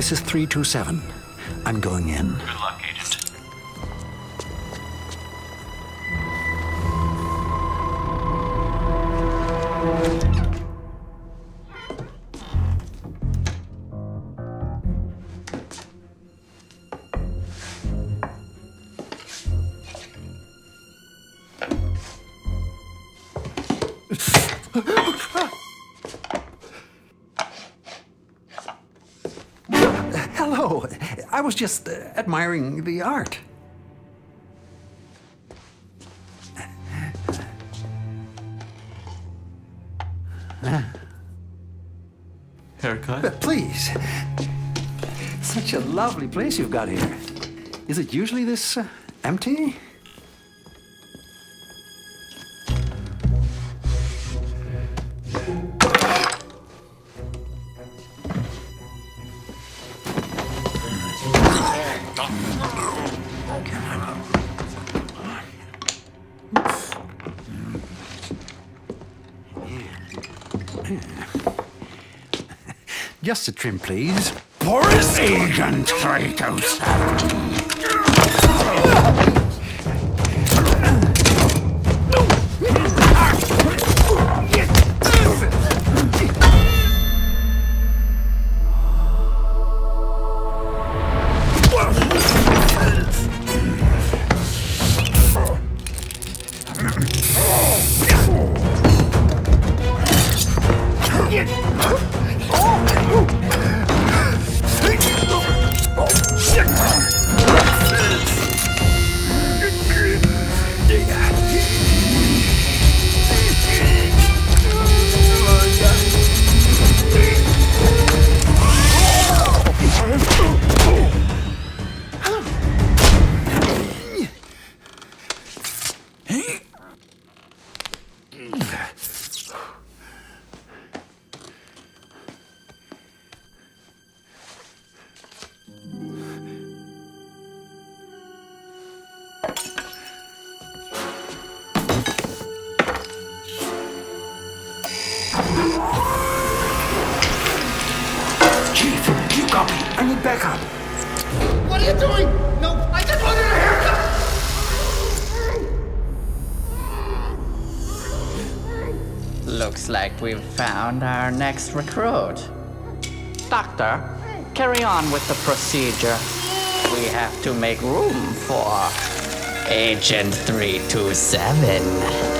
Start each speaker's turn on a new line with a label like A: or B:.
A: This is 327. I'm going in.
B: Good luck, Agent.
A: Hello. I was just admiring the art.
B: Haircut?
A: Please. Such a lovely place you've got here. Is it usually this empty? Just a trim, please.
C: Boris Agent 327.
A: Chief, you copy. I need backup.
D: What are you doing? No, I just wanted a haircut!
E: Looks like we've found our next recruit. Doctor, carry on with the procedure. We have to make room for Agent 327.